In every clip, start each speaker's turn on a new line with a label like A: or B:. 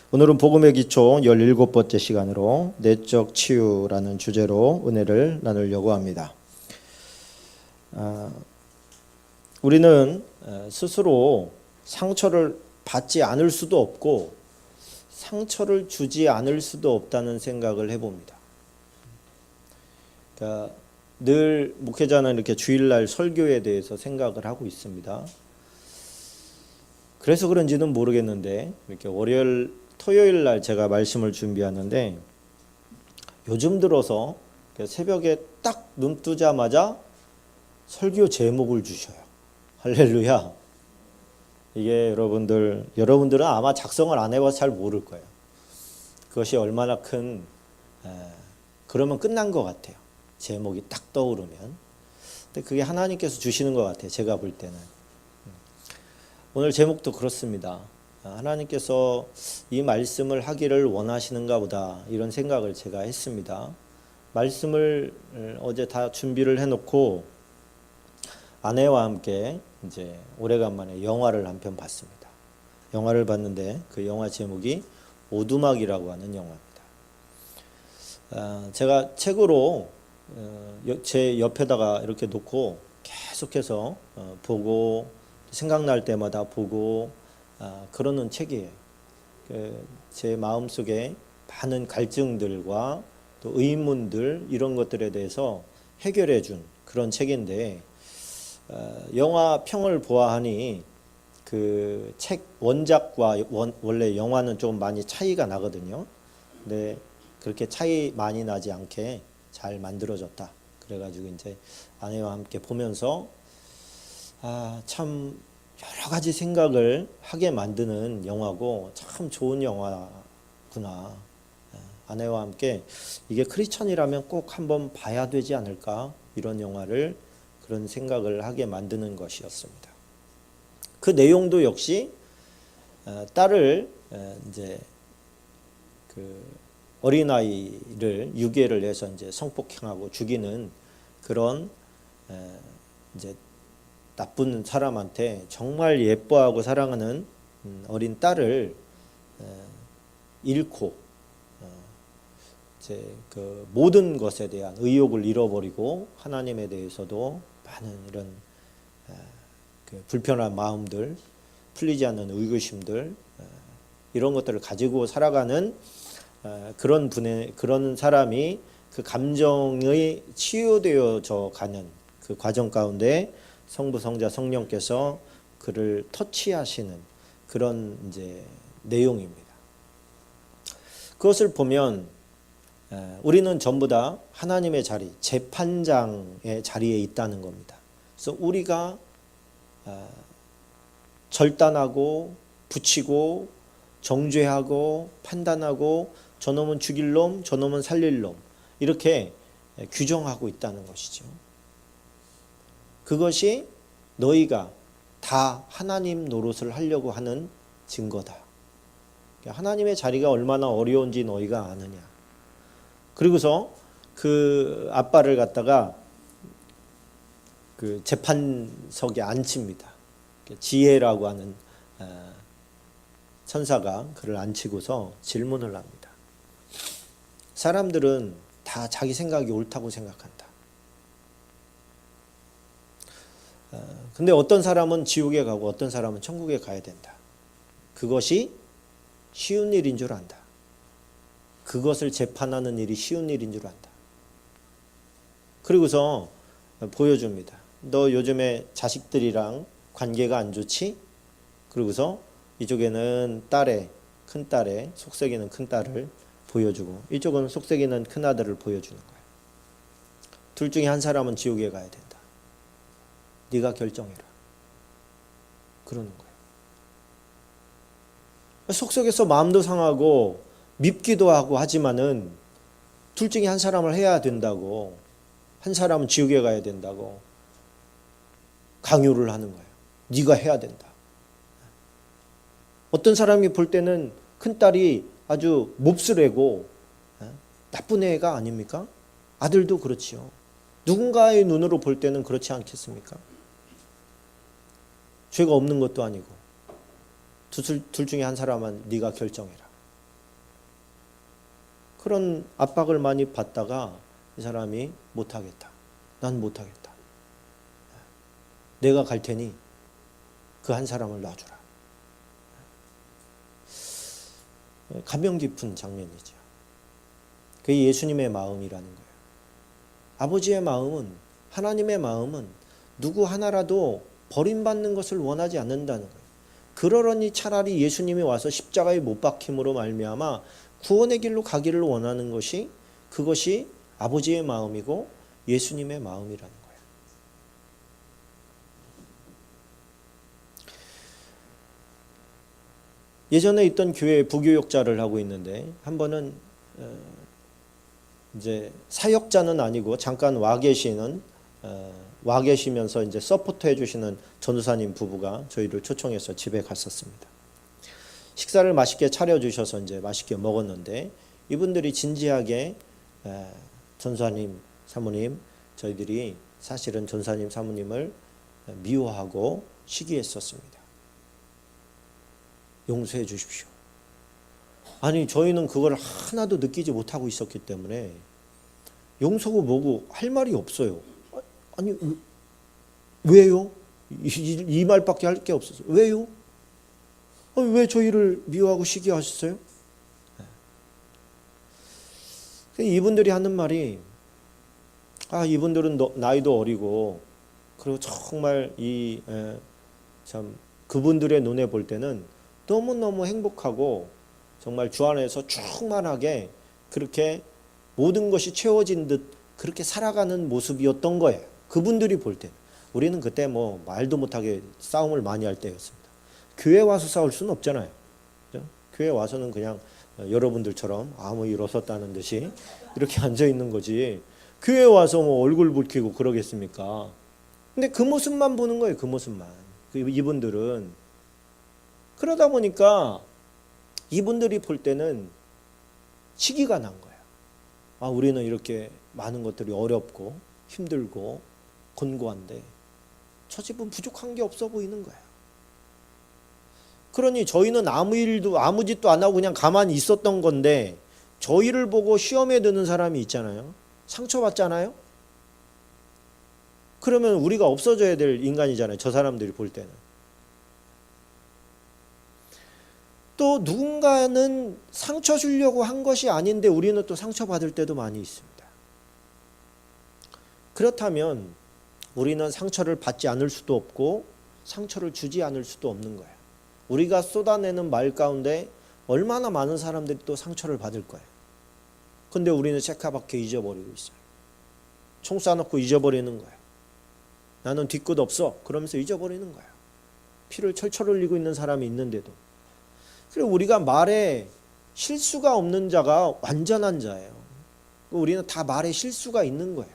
A: 오늘은 복음의 기초 17번째 시간으로 내적 치유라는 주제로 은혜를 나누려고 합니다. 우리는 스스로 상처를 받지 않을 수도 없고 상처를 주지 않을 수도 없다는 생각을 해봅니다. 그러니까 늘 목회자는 이렇게 주일날 설교에 대해서 생각을 하고 있습니다. 그래서 그런지는 모르겠는데 이렇게 토요일 날 제가 말씀을 준비하는데 요즘 들어서 새벽에 딱 눈 뜨자마자 설교 제목을 주셔요. 할렐루야. 이게 여러분들은 아마 작성을 안 해봐서 잘 모를 거예요. 그것이 얼마나 그러면 끝난 것 같아요. 제목이 딱 떠오르면. 근데 그게 하나님께서 주시는 것 같아요. 제가 볼 때는. 오늘 제목도 그렇습니다. 하나님께서 이 말씀을 하기를 원하시는가 보다 이런 생각을 제가 했습니다. 말씀을 어제 다 준비를 해놓고 아내와 함께 이제 오래간만에 영화를 한 편 봤습니다. 영화를 봤는데 그 영화 제목이 오두막이라고 하는 영화입니다. 제가 책으로 제 옆에다가 이렇게 놓고 계속해서 보고 생각날 때마다 보고 그러는 책이에요. 제 마음속에 많은 갈증들과 또 의문들 이런 것들에 대해서 해결해 준 그런 책인데 영화 평을 보아하니 그 책 원작과 원래 영화는 좀 많이 차이가 나거든요. 근데 그렇게 차이 많이 나지 않게 잘 만들어졌다. 그래가지고 이제 아내와 함께 보면서 참 여러 가지 생각을 하게 만드는 영화고 참 좋은 영화구나. 아내와 함께 이게 크리스천이라면 꼭 한번 봐야 되지 않을까 이런 영화를 그런 생각을 하게 만드는 것이었습니다. 그 내용도 역시 딸을 이제 그 어린아이를 유괴를 해서 이제 성폭행하고 죽이는 그런 이제 나쁜 사람한테 정말 예뻐하고 사랑하는 어린 딸을 잃고 이제 그 모든 것에 대한 의욕을 잃어버리고 하나님에 대해서도 많은 이런 그 불편한 마음들, 풀리지 않는 의구심들 이런 것들을 가지고 살아가는 그런 사람이 그 감정의 치유되어져 가는 그 과정 가운데 성부, 성자, 성령께서 그를 터치하시는 그런 이제 내용입니다. 그것을 보면 우리는 전부 다 하나님의 자리, 재판장의 자리에 있다는 겁니다. 그래서 우리가 절단하고 붙이고 정죄하고 판단하고 저놈은 죽일 놈, 저놈은 살릴 놈 이렇게 규정하고 있다는 것이죠. 그것이 너희가 다 하나님 노릇을 하려고 하는 증거다. 하나님의 자리가 얼마나 어려운지 너희가 아느냐. 그리고서 그 아빠를 갖다가 그 재판석에 앉힙니다. 지혜라고 하는 천사가 그를 앉히고서 질문을 합니다. 사람들은 다 자기 생각이 옳다고 생각한다. 근데 어떤 사람은 지옥에 가고 어떤 사람은 천국에 가야 된다. 그것이 쉬운 일인 줄 안다. 그것을 재판하는 일이 쉬운 일인 줄 안다. 그리고서 보여줍니다. 너 요즘에 자식들이랑 관계가 안 좋지? 그리고서 이쪽에는 큰딸의 속썩이는 큰딸을 보여주고 이쪽은 속썩이는 큰아들을 보여주는 거예요. 둘 중에 한 사람은 지옥에 가야 된다. 네가 결정해라. 그러는 거예요. 속속에서 마음도 상하고 밉기도 하고 하지만은 둘 중에 한 사람을 해야 된다고, 한 사람은 지옥에 가야 된다고 강요를 하는 거예요. 네가 해야 된다. 어떤 사람이 볼 때는 큰딸이 아주 몹쓸애고 나쁜 애가 아닙니까? 아들도 그렇지요. 누군가의 눈으로 볼 때는 그렇지 않겠습니까? 죄가 없는 것도 아니고 둘 중에 한 사람은 네가 결정해라. 그런 압박을 많이 받다가 이 사람이 못하겠다. 난 못하겠다. 내가 갈 테니 그 한 사람을 놔주라. 감명 깊은 장면이죠. 그게 예수님의 마음이라는 거예요. 아버지의 마음은, 하나님의 마음은 누구 하나라도 버림받는 것을 원하지 않는다는 거예요. 그러려니 차라리 예수님이 와서 십자가에 못 박힘으로 말미암아 구원의 길로 가기를 원하는 것이, 그것이 아버지의 마음이고 예수님의 마음이라는 거예요. 예전에 있던 교회에 부교육자를 하고 있는데, 한 번은 이제 사역자는 아니고 잠깐 와 계시면서 이제 서포트 해주시는 전도사님 부부가 저희를 초청해서 집에 갔었습니다. 식사를 맛있게 차려주셔서 이제 맛있게 먹었는데, 이분들이 진지하게 전사님, 사모님, 저희들이 사실은 전사님, 사모님을 미워하고 시기했었습니다. 용서해 주십시오. 아니, 저희는 그걸 하나도 느끼지 못하고 있었기 때문에 용서고 뭐고 할 말이 없어요. 아니, 왜요? 이 말밖에 할 게 없어서. 왜요? 아니, 왜 저희를 미워하고 시기하셨어요? 이분들이 하는 말이, 이분들은 나이도 어리고, 그리고 정말 참 그분들의 눈에 볼 때는 너무너무 행복하고 정말 주 안에서 충만하게 그렇게 모든 것이 채워진 듯 그렇게 살아가는 모습이었던 거예요. 그분들이 볼 때. 우리는 그때 뭐 말도 못하게 싸움을 많이 할 때였습니다. 교회 와서 싸울 수는 없잖아요. 그죠? 교회 와서는 그냥 여러분들처럼 아무 일 없었다는 듯이 이렇게 앉아 있는 거지. 교회 와서 뭐 얼굴 붉히고 그러겠습니까? 근데 그 모습만 보는 거예요. 그 모습만. 이분들은. 그러다 보니까 이분들이 볼 때는 시기가 난 거예요. 우리는 이렇게 많은 것들이 어렵고 힘들고 곤고한데 저 집은 부족한 게 없어 보이는 거예요. 그러니 저희는 아무 짓도 안 하고 그냥 가만히 있었던 건데, 저희를 보고 시험에 드는 사람이 있잖아요. 상처받잖아요. 그러면 우리가 없어져야 될 인간이잖아요. 저 사람들이 볼 때는. 또 누군가는 상처 주려고 한 것이 아닌데 우리는 또 상처받을 때도 많이 있습니다. 그렇다면 우리는 상처를 받지 않을 수도 없고 상처를 주지 않을 수도 없는 거예요. 우리가 쏟아내는 말 가운데 얼마나 많은 사람들이 또 상처를 받을 거예요. 근데 우리는 새카맣게 잊어버리고 있어요. 총 쏴놓고 잊어버리는 거예요. 나는 뒤끝 없어. 그러면서 잊어버리는 거예요. 피를 철철 흘리고 있는 사람이 있는데도. 그리고 우리가 말에 실수가 없는 자가 완전한 자예요. 우리는 다 말에 실수가 있는 거예요.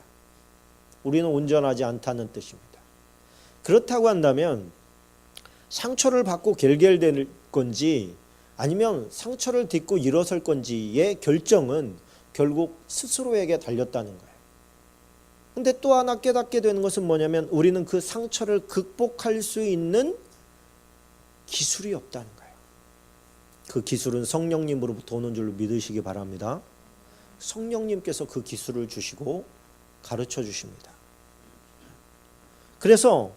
A: 우리는 온전하지 않다는 뜻입니다. 그렇다고 한다면 상처를 받고 결결될 건지 아니면 상처를 딛고 일어설 건지의 결정은 결국 스스로에게 달렸다는 거예요. 근데 또 하나 깨닫게 되는 것은 뭐냐면, 우리는 그 상처를 극복할 수 있는 기술이 없다는 거예요. 그 기술은 성령님으로부터 오는 줄로 믿으시기 바랍니다. 성령님께서 그 기술을 주시고 가르쳐 주십니다. 그래서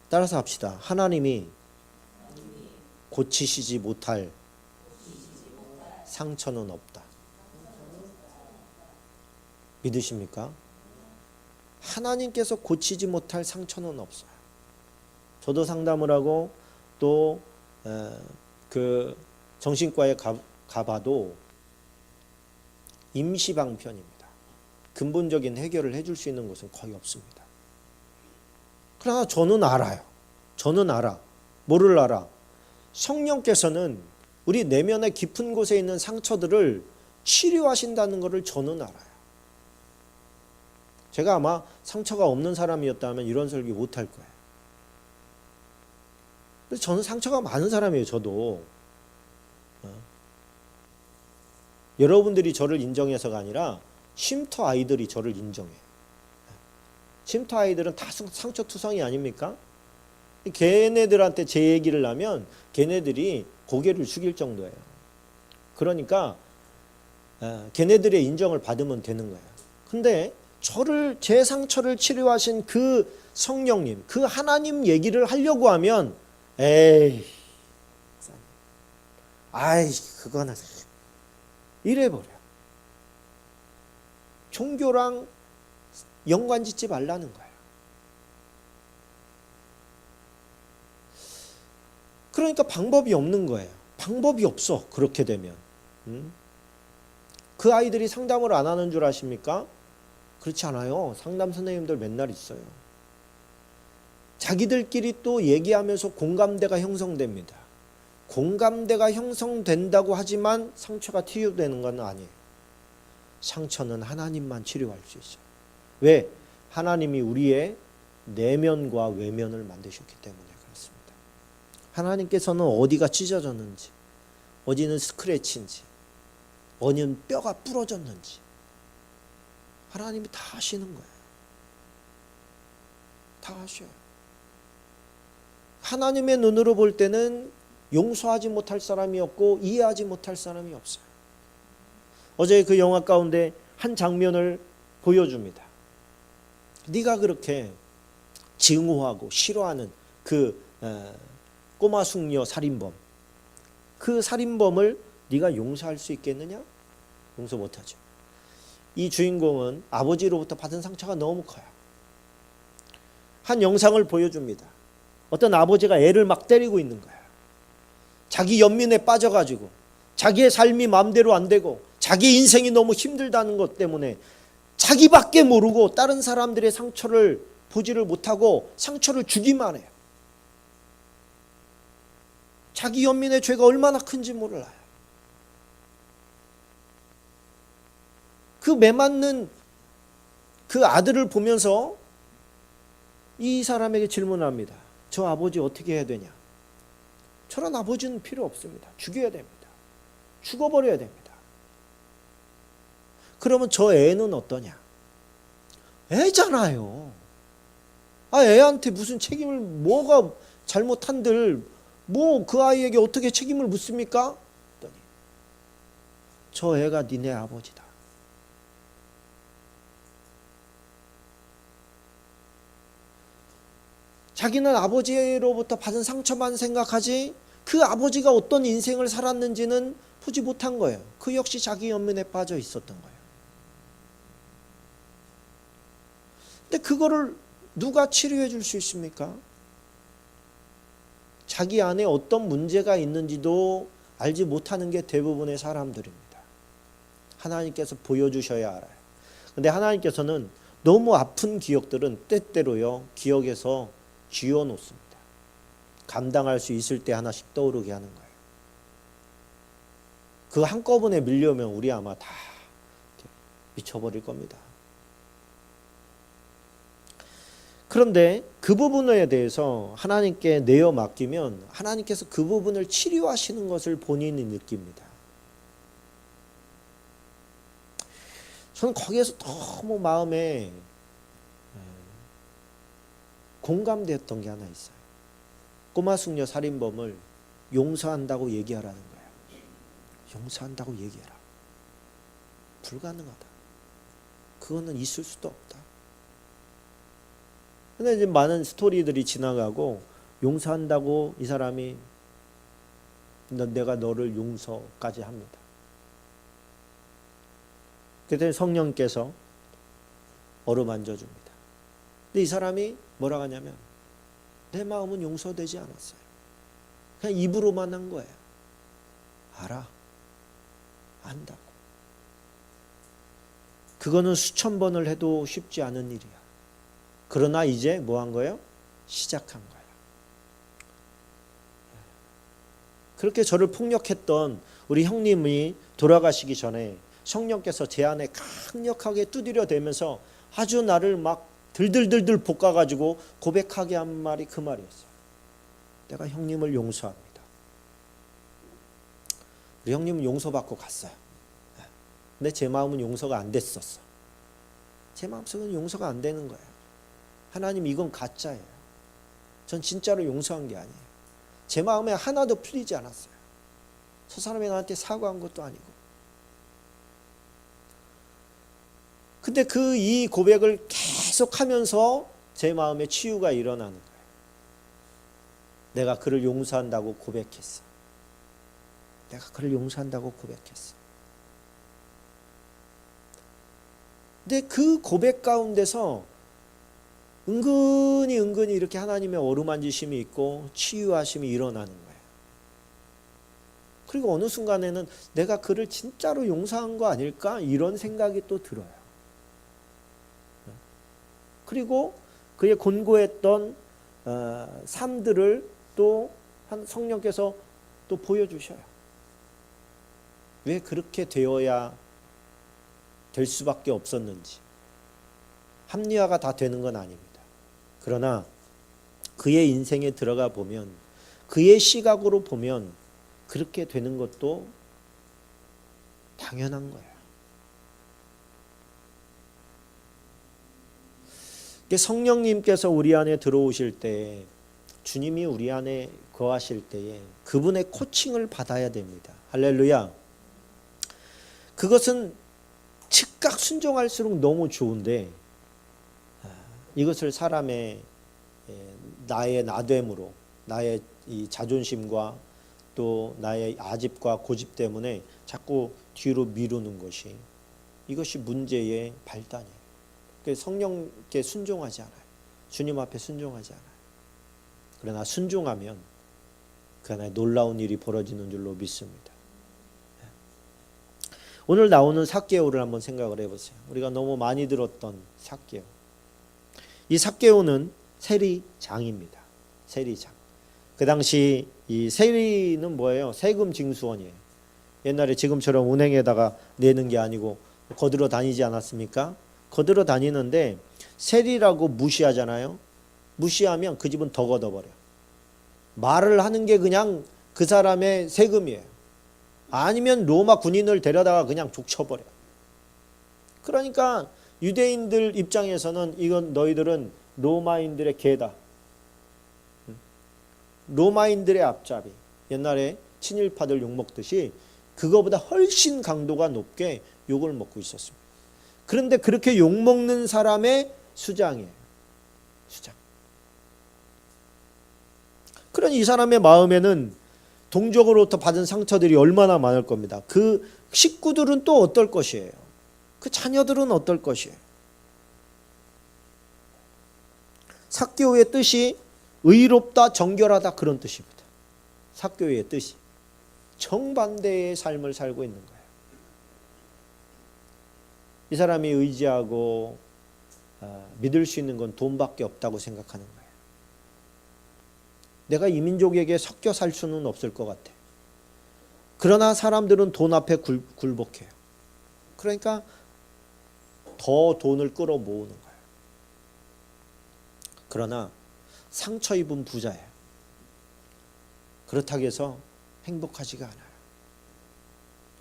A: 따라서 합시다. 하나님이 고치시지 못할 상처는 없다. 믿으십니까? 하나님께서 고치지 못할 상처는 없어요. 저도 상담을 하고 또 그 정신과에 가봐도 임시방편입니다. 근본적인 해결을 해줄 수 있는 것은 거의 없습니다. 그러나 저는 알아요. 저는 알아. 뭐를 알아? 성령께서는 우리 내면의 깊은 곳에 있는 상처들을 치료하신다는 것을 저는 알아요. 제가 아마 상처가 없는 사람이었다면 이런 설교 못할 거예요. 근데 저는 상처가 많은 사람이에요. 저도. 여러분들이 저를 인정해서가 아니라 쉼터 아이들이 저를 인정해요. 쉼터 아이들은 다 상처투성이 아닙니까? 걔네들한테 제 얘기를 하면 걔네들이 고개를 숙일 정도예요. 그러니까 걔네들의 인정을 받으면 되는 거예요. 근데 제 상처를 치료하신 그 성령님, 그 하나님 얘기를 하려고 하면 에이, 아이 그거는 이래버려. 종교랑 연관 짓지 말라는 거예요. 그러니까 방법이 없는 거예요. 방법이 없어. 그렇게 되면. 그 아이들이 상담을 안 하는 줄 아십니까? 그렇지 않아요. 상담 선생님들 맨날 있어요. 자기들끼리 또 얘기하면서 공감대가 형성됩니다. 공감대가 형성된다고 하지만 상처가 치유되는 건 아니에요. 상처는 하나님만 치료할 수 있어요. 왜? 하나님이 우리의 내면과 외면을 만드셨기 때문에 그렇습니다. 하나님께서는 어디가 찢어졌는지, 어디는 스크래치인지, 어디는 뼈가 부러졌는지 하나님이 다 아시는 거예요. 다 아셔요. 하나님의 눈으로 볼 때는 용서하지 못할 사람이 없고 이해하지 못할 사람이 없어요. 어제 그 영화 가운데 한 장면을 보여줍니다. 네가 그렇게 증오하고 싫어하는 그 꼬마 숙녀 살인범, 그 살인범을 네가 용서할 수 있겠느냐? 용서 못하죠. 이 주인공은 아버지로부터 받은 상처가 너무 커요. 한 영상을 보여줍니다. 어떤 아버지가 애를 막 때리고 있는 거야. 자기 연민에 빠져가지고 자기의 삶이 마음대로 안 되고 자기 인생이 너무 힘들다는 것 때문에 자기밖에 모르고 다른 사람들의 상처를 보지를 못하고 상처를 주기만 해요. 자기 연민의 죄가 얼마나 큰지 몰라요. 그 매맞는 그 아들을 보면서 이 사람에게 질문합니다. 저 아버지 어떻게 해야 되냐? 저런 아버지는 필요 없습니다. 죽여야 됩니다. 죽어버려야 됩니다. 그러면 저 애는 어떠냐? 애잖아요. 애한테 무슨 책임을, 뭐가 잘못한들 뭐 그 아이에게 어떻게 책임을 묻습니까? 했더니 저 애가 니네 아버지다. 자기는 아버지로부터 받은 상처만 생각하지 그 아버지가 어떤 인생을 살았는지는 보지 못한 거예요. 그 역시 자기 연민에 빠져 있었던 거예요. 근데 그거를 누가 치료해 줄 수 있습니까? 자기 안에 어떤 문제가 있는지도 알지 못하는 게 대부분의 사람들입니다. 하나님께서 보여주셔야 알아요. 근데 하나님께서는 너무 아픈 기억들은 때때로요, 기억에서 지워놓습니다. 감당할 수 있을 때 하나씩 떠오르게 하는 거예요. 그 한꺼번에 밀려오면 우리 아마 다 미쳐버릴 겁니다. 그런데 그 부분에 대해서 하나님께 내어 맡기면 하나님께서 그 부분을 치료하시는 것을 본인이 느낍니다. 저는 거기에서 너무 마음에 공감되었던 게 하나 있어요. 꼬마 숙녀 살인범을 용서한다고 얘기하라는 거예요. 용서한다고 얘기해라. 불가능하다. 그거는 있을 수도 없다. 근데 이제 많은 스토리들이 지나가고 용서한다고 이 사람이 내가 너를 용서까지 합니다. 그때 성령께서 어루만져 줍니다. 근데 이 사람이 뭐라고 하냐면 내 마음은 용서되지 않았어요. 그냥 입으로만 한 거예요. 알아. 안다고. 그거는 수천 번을 해도 쉽지 않은 일이야. 그러나 이제 뭐 한 거예요? 시작한 거예요. 그렇게 저를 폭력했던 우리 형님이 돌아가시기 전에 성령께서 제 안에 강력하게 두드려 대면서 아주 나를 막 들들들들 볶아가지고 고백하게 한 말이 그 말이었어요. 내가 형님을 용서합니다. 우리 형님은 용서받고 갔어요. 근데 제 마음은 용서가 안 됐었어. 제 마음속은 용서가 안 되는 거예요. 하나님 이건 가짜예요. 전 진짜로 용서한 게 아니에요. 제 마음에 하나도 풀리지 않았어요. 저 사람이 나한테 사과한 것도 아니고. 근데 이 고백을 계속하면서 제 마음에 치유가 일어나는 거예요. 내가 그를 용서한다고 고백했어. 내가 그를 용서한다고 고백했어. 근데 그 고백 가운데서 은근히 이렇게 하나님의 어루만지심이 있고 치유하심이 일어나는 거예요. 그리고 어느 순간에는 내가 그를 진짜로 용서한 거 아닐까? 이런 생각이 또 들어요. 그리고 그의 곤고했던 삶들을 또 성령께서 또 보여주셔요. 왜 그렇게 되어야 될 수밖에 없었는지. 합리화가 다 되는 건 아닙니다. 그러나 그의 인생에 들어가 보면, 그의 시각으로 보면 그렇게 되는 것도 당연한 거예요. 성령님께서 우리 안에 들어오실 때, 주님이 우리 안에 거하실 때에 그분의 코칭을 받아야 됩니다. 할렐루야. 그것은 즉각 순종할수록 너무 좋은데, 이것을 사람의 나의 나됨으로, 나의 이 자존심과 또 나의 아집과 고집 때문에 자꾸 뒤로 미루는 것이, 이것이 문제의 발단이에요. 성령께 순종하지 않아요. 주님 앞에 순종하지 않아요. 그러나 순종하면 그 안에 놀라운 일이 벌어지는 줄로 믿습니다. 오늘 나오는 삭개오를 한번 생각을 해보세요. 우리가 너무 많이 들었던 삭개오. 이 삭개오는 세리장입니다. 세리장. 그 당시 이 세리는 뭐예요? 세금 징수원이에요. 옛날에 지금처럼 은행에다가 내는 게 아니고 거들어 다니지 않았습니까? 거들어 다니는데 세리라고 무시하잖아요. 무시하면 그 집은 더 걷어버려. 말을 하는 게 그냥 그 사람의 세금이에요. 아니면 로마 군인을 데려다가 그냥 족쳐버려. 그러니까 유대인들 입장에서는 이건 너희들은 로마인들의 개다. 로마인들의 앞잡이. 옛날에 친일파들 욕먹듯이 그거보다 훨씬 강도가 높게 욕을 먹고 있었습니다. 그런데 그렇게 욕먹는 사람의 수장이에요. 수장. 그러니 이 사람의 마음에는 동족으로부터 받은 상처들이 얼마나 많을 겁니다. 그 식구들은 또 어떨 것이에요? 그 자녀들은 어떨 것이에요? 삭개오의 뜻이 의롭다, 정결하다, 그런 뜻입니다. 삭개오의 뜻이 정반대의 삶을 살고 있는 거예요. 이 사람이 의지하고 믿을 수 있는 건 돈밖에 없다고 생각하는 거예요. 내가 이 민족에게 섞여 살 수는 없을 것 같아. 그러나 사람들은 돈 앞에 굴복해요. 그러니까 더 돈을 끌어모으는 거예요. 그러나 상처 입은 부자예요. 그렇다고 해서 행복하지가 않아요.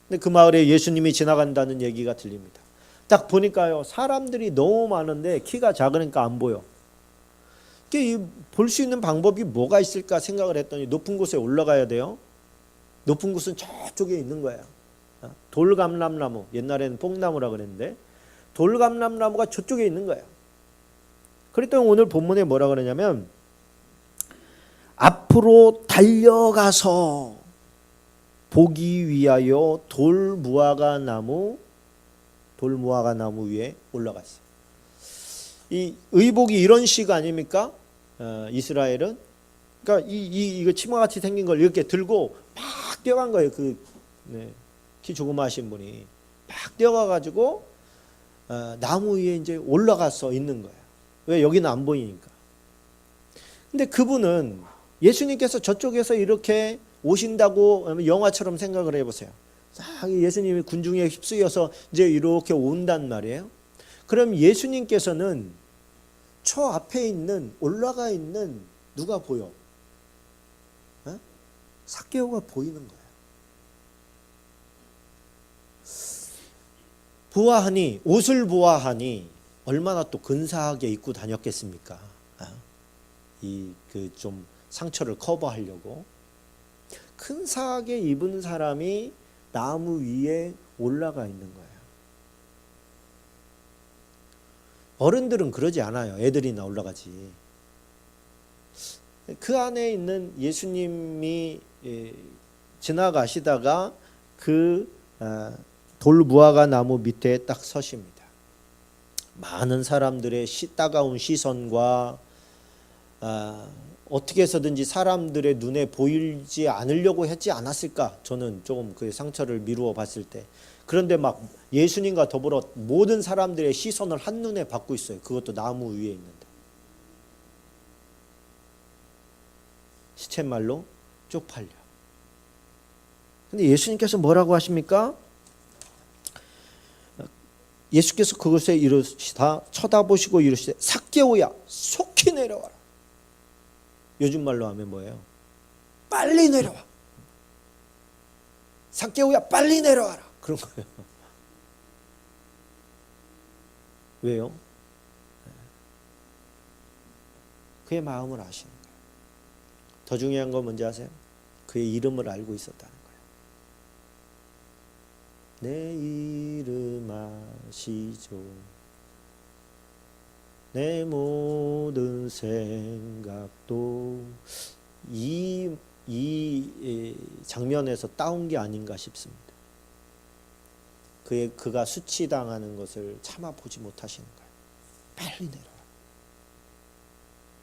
A: 근데 그 마을에 예수님이 지나간다는 얘기가 들립니다. 딱 보니까요, 사람들이 너무 많은데 키가 작으니까 안 보여. 볼 수 있는 방법이 뭐가 있을까 생각을 했더니 높은 곳에 올라가야 돼요. 높은 곳은 저쪽에 있는 거예요. 돌감람나무, 옛날에는 뽕나무라 그랬는데 돌감람나무가 저쪽에 있는 거예요. 그랬더니 오늘 본문에 뭐라 그러냐면 앞으로 달려가서 보기 위하여 돌무화과 나무 위에 올라갔어요. 이 의복이 이런 식 아닙니까? 이스라엘은. 그러니까 이거 치마같이 생긴 걸 이렇게 들고 막 뛰어간 거예요. 키 조그마하신 분이 막 뛰어가가지고 나무 위에 이제 올라가서 있는 거예요. 왜? 여기는 안 보이니까. 근데 그분은 예수님께서 저쪽에서 이렇게 오신다고 영화처럼 생각을 해보세요. 예수님이 군중에 휩쓰여서 이제 이렇게 온단 말이에요. 그럼 예수님께서는 저 앞에 있는 올라가 있는 누가 보여? 삭개오가 보이는 거예요. 보아하니, 옷을 보아하니 얼마나 또 근사하게 입고 다녔겠습니까? 좀 상처를 커버하려고 근사하게 입은 사람이 나무 위에 올라가 있는 거예요. 어른들은 그러지 않아요. 애들이나 올라가지. 그 안에 있는 예수님이 지나가시다가 그 돌무화과 나무 밑에 딱 서십니다. 많은 사람들의 따가운 시선과 어떻게 해서든지 사람들의 눈에 보이지 않으려고 했지 않았을까? 저는 조금 그 상처를 미루어 봤을 때. 그런데 막 예수님과 더불어 모든 사람들의 시선을 한눈에 받고 있어요. 그것도 나무 위에 있는데. 시쳇말로 쪽팔려. 근데 예수님께서 뭐라고 하십니까? 예수께서 그것에 이르시다 쳐다보시고 이르시되 삭개오야 속히 내려와라. 요즘 말로 하면 뭐예요? 빨리 내려와. 삭개오야 빨리 내려와라. 그런 거예요. 왜요? 그의 마음을 아시는 거예요. 더 중요한 건 뭔지 아세요? 그의 이름을 알고 있었다는 거예요. 내 이름 아시죠. 내 모든 생각도 이 장면에서 따온 게 아닌가 싶습니다. 그가 수치당하는 것을 참아 보지 못하시는 거예요. 빨리 내려와.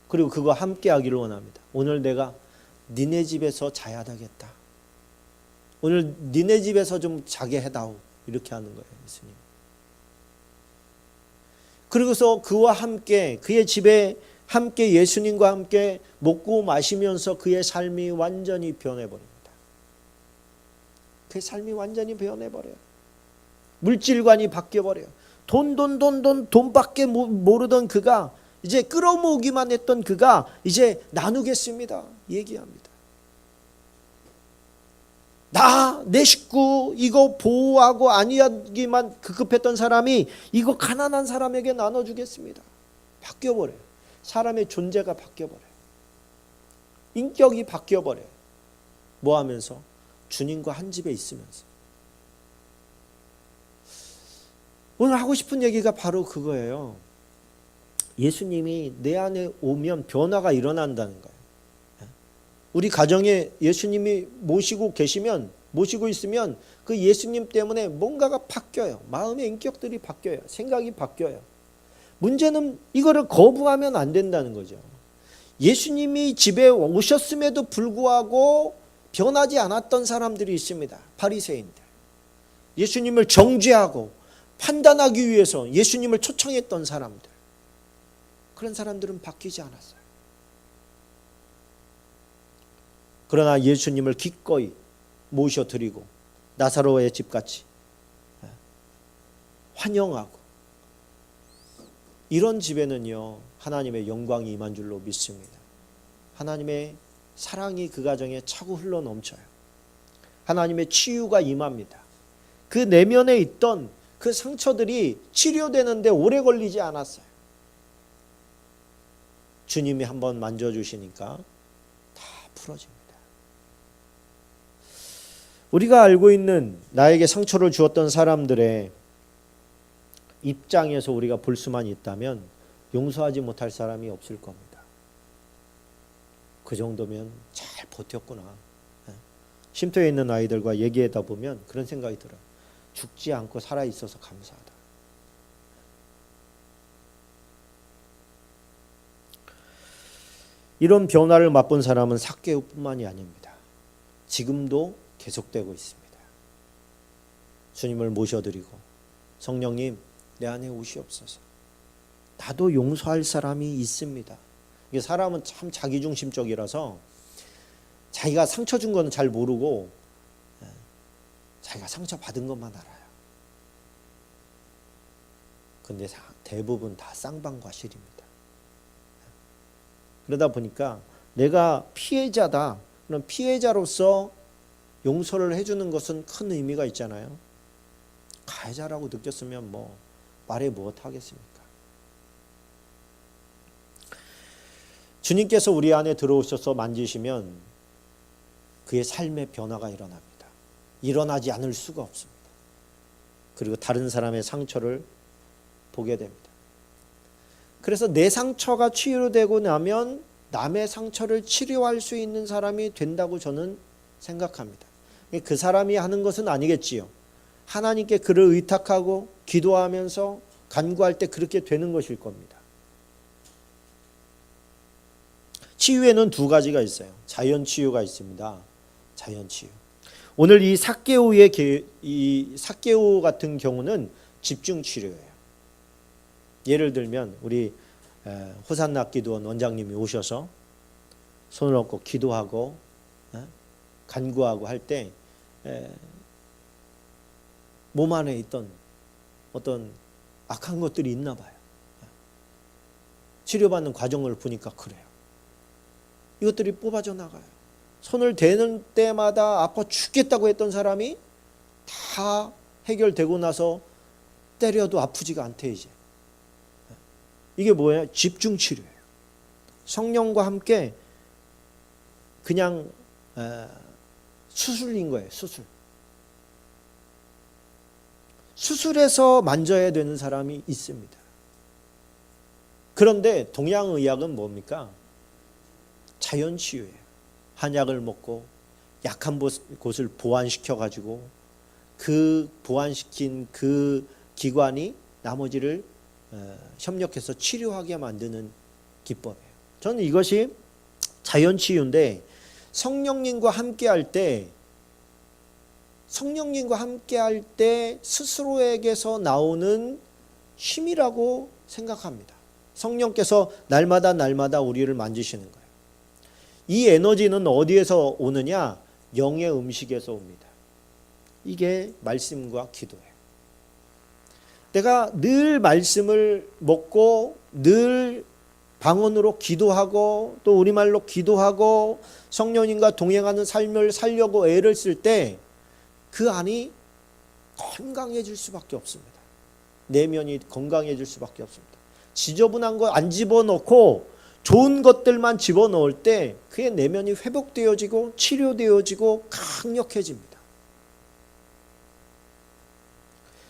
A: 그리고 그거 함께 하기를 원합니다. 오늘 내가 니네 집에서 자야 되겠다. 오늘 니네 집에서 좀 자게 해다오. 이렇게 하는 거예요, 예수님. 그리고서 그와 함께 그의 집에 함께 예수님과 함께 먹고 마시면서 그의 삶이 완전히 변해버립니다. 그의 삶이 완전히 변해버려요. 물질관이 바뀌어버려요. 돈밖에 모르던 그가 이제 끌어모으기만 했던 그가 이제 나누겠습니다. 얘기합니다. 내 식구 이거 보호하고 안위하기만 급급했던 사람이 이거 가난한 사람에게 나눠주겠습니다. 바뀌어버려요. 사람의 존재가 바뀌어버려요. 인격이 바뀌어버려요. 뭐 하면서? 주님과 한 집에 있으면서. 오늘 하고 싶은 얘기가 바로 그거예요. 예수님이 내 안에 오면 변화가 일어난다는 거예요. 우리 가정에 예수님이 모시고 있으면 그 예수님 때문에 뭔가가 바뀌어요. 마음의 인격들이 바뀌어요. 생각이 바뀌어요. 문제는 이거를 거부하면 안 된다는 거죠. 예수님이 집에 오셨음에도 불구하고 변하지 않았던 사람들이 있습니다. 바리새인들. 예수님을 정죄하고 판단하기 위해서 예수님을 초청했던 사람들. 그런 사람들은 바뀌지 않았어요. 그러나 예수님을 기꺼이 모셔드리고 나사로의 집같이 환영하고 이런 집에는요 하나님의 영광이 임한 줄로 믿습니다. 하나님의 사랑이 그 가정에 차고 흘러넘쳐요. 하나님의 치유가 임합니다. 그 내면에 있던 그 상처들이 치료되는데 오래 걸리지 않았어요. 주님이 한번 만져주시니까 다 풀어집니다. 우리가 알고 있는 나에게 상처를 주었던 사람들의 입장에서 우리가 볼 수만 있다면 용서하지 못할 사람이 없을 겁니다. 그 정도면 잘 버텼구나. 쉼터에 있는 아이들과 얘기하다 보면 그런 생각이 들어요. 죽지 않고 살아있어서 감사하다. 이런 변화를 맛본 사람은 삭개오뿐만이 아닙니다. 지금도 계속되고 있습니다. 주님을 모셔드리고 성령님 내 안에 오시옵소서. 나도 용서할 사람이 있습니다. 이게 사람은 참 자기중심적이라서 자기가 상처 준 거는 잘 모르고 자기가 상처 받은 것만 알아요. 근데 대부분 다 쌍방과실입니다. 그러다 보니까 내가 피해자다. 그럼 피해자로서 용서를 해주는 것은 큰 의미가 있잖아요. 가해자라고 느꼈으면 뭐 말해 무엇하겠습니까? 주님께서 우리 안에 들어오셔서 만지시면 그의 삶의 변화가 일어납니다. 일어나지 않을 수가 없습니다. 그리고 다른 사람의 상처를 보게 됩니다. 그래서 내 상처가 치유되고 나면 남의 상처를 치료할 수 있는 사람이 된다고 저는 생각합니다. 그 사람이 하는 것은 아니겠지요. 하나님께 그를 의탁하고 기도하면서 간구할 때 그렇게 되는 것일 겁니다. 치유에는 두 가지가 있어요. 자연 치유가 있습니다. 자연 치유. 오늘 이 삭개오 같은 경우는 집중 치료예요. 예를 들면 우리 호산나 기도원 원장님이 오셔서 손을 얹고 기도하고 간구하고 할 때 몸 안에 있던 어떤 악한 것들이 있나 봐요. 치료받는 과정을 보니까 그래요. 이것들이 뽑아져 나가요. 손을 대는 때마다 아파 죽겠다고 했던 사람이 다 해결되고 나서 때려도 아프지가 않대 이제. 이게 뭐예요? 집중 치료예요. 성령과 함께 그냥 수술인 거예요. 수술해서 만져야 되는 사람이 있습니다. 그런데 동양의학은 뭡니까? 자연치유예요. 한약을 먹고 약한 곳을 보완시켜가지고 그 보완시킨 그 기관이 나머지를 협력해서 치료하게 만드는 기법이에요. 저는 이것이 자연치유인데 성령님과 함께할 때 스스로에게서 나오는 힘이라고 생각합니다. 성령께서 날마다 우리를 만지시는 거예요. 이 에너지는 어디에서 오느냐? 영의 음식에서 옵니다. 이게 말씀과 기도예요. 내가 늘 말씀을 먹고 늘 방언으로 기도하고 또 우리말로 기도하고 성령님과 동행하는 삶을 살려고 애를 쓸 때 그 안이 건강해질 수밖에 없습니다. 내면이 건강해질 수밖에 없습니다. 지저분한 거 안 집어넣고 좋은 것들만 집어넣을 때 그의 내면이 회복되어지고 치료되어지고 강력해집니다.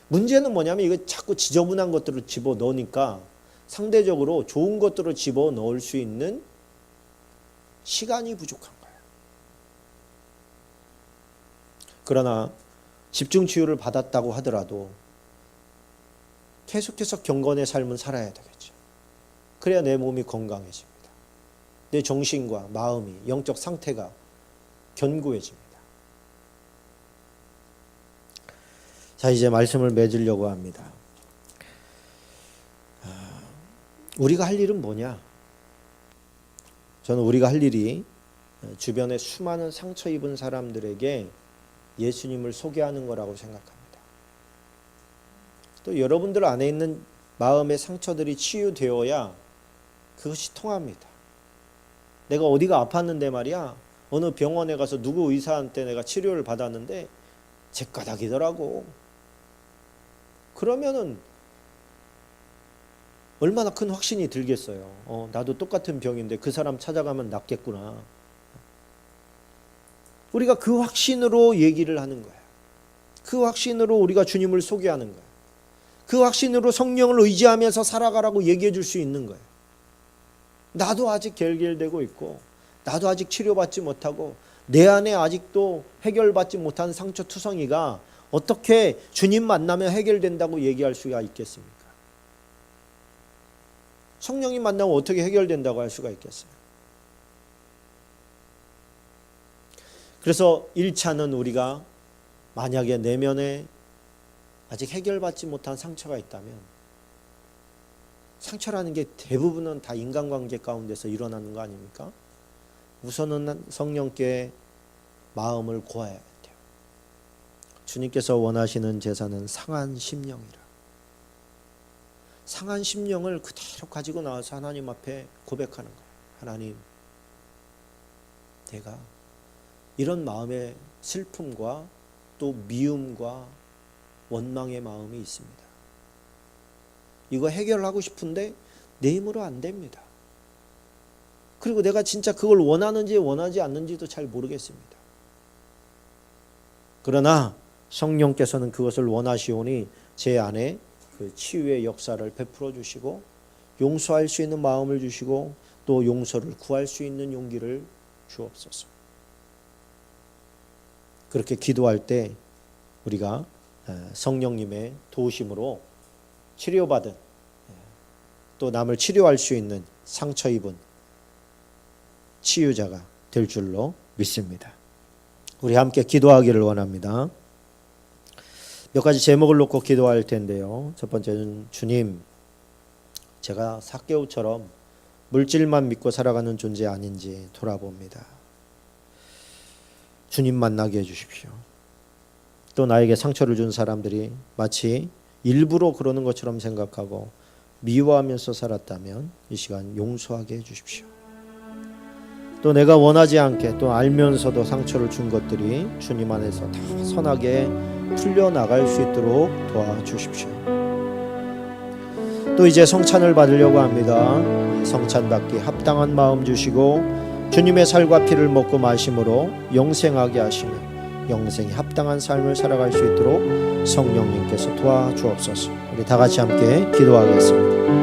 A: 문제는 뭐냐면 이거 자꾸 지저분한 것들을 집어넣으니까 상대적으로 좋은 것들을 집어넣을 수 있는 시간이 부족한 거예요. 그러나 집중치유를 받았다고 하더라도 계속해서 경건의 삶은 살아야 되겠죠. 그래야 내 몸이 건강해집니다. 내 정신과 마음이, 영적 상태가 견고해집니다. 자, 이제 말씀을 맺으려고 합니다. 우리가 할 일은 뭐냐? 저는 우리가 할 일이 주변에 수많은 상처 입은 사람들에게 예수님을 소개하는 거라고 생각합니다. 또 여러분들 안에 있는 마음의 상처들이 치유되어야 그것이 통합니다. 내가 어디가 아팠는데 말이야, 어느 병원에 가서 누구 의사한테 내가 치료를 받았는데 제 까닭이더라고. 그러면은 얼마나 큰 확신이 들겠어요. 나도 똑같은 병인데 그 사람 찾아가면 낫겠구나. 우리가 그 확신으로 얘기를 하는 거예요. 그 확신으로 우리가 주님을 소개하는 거예요. 그 확신으로 성령을 의지하면서 살아가라고 얘기해 줄 수 있는 거예요. 나도 아직 결결되고 있고 나도 아직 치료받지 못하고 내 안에 아직도 해결받지 못한 상처투성이가 어떻게 주님 만나면 해결된다고 얘기할 수가 있겠습니까? 성령님 만나면 어떻게 해결된다고 할 수가 있겠어요? 그래서 1차는 우리가 만약에 내면에 아직 해결받지 못한 상처가 있다면, 상처라는 게 대부분은 다 인간관계 가운데서 일어나는 거 아닙니까? 우선은 성령께 마음을 고아야 돼요. 주님께서 원하시는 제사는 상한 심령이라. 상한 심령을 그대로 가지고 나와서 하나님 앞에 고백하는 거예요. 하나님, 내가 이런 마음의 슬픔과 또 미움과 원망의 마음이 있습니다. 이거 해결하고 싶은데 내 힘으로 안 됩니다. 그리고 내가 진짜 그걸 원하는지 원하지 않는지도 잘 모르겠습니다. 그러나 성령께서는 그것을 원하시오니 제 안에 그 치유의 역사를 베풀어 주시고 용서할 수 있는 마음을 주시고 또 용서를 구할 수 있는 용기를 주옵소서. 그렇게 기도할 때 우리가 성령님의 도우심으로 치료받은 또 남을 치료할 수 있는 상처 입은 치유자가 될 줄로 믿습니다. 우리 함께 기도하기를 원합니다. 몇 가지 제목을 놓고 기도할 텐데요. 첫 번째는 주님, 제가 삭개오처럼 물질만 믿고 살아가는 존재 아닌지 돌아봅니다. 주님 만나게 해주십시오. 또 나에게 상처를 준 사람들이 마치 일부러 그러는 것처럼 생각하고 미워하면서 살았다면 이 시간 용서하게 해주십시오. 또 내가 원하지 않게 또 알면서도 상처를 준 것들이 주님 안에서 다 선하게 풀려나갈 수 있도록 도와주십시오. 또 이제 성찬을 받으려고 합니다. 성찬 받기 합당한 마음 주시고 주님의 살과 피를 먹고 마심으로 영생하게 하시며 영생에 합당한 삶을 살아갈 수 있도록 성령님께서 도와주옵소서. 우리 다 같이 함께 기도하겠습니다.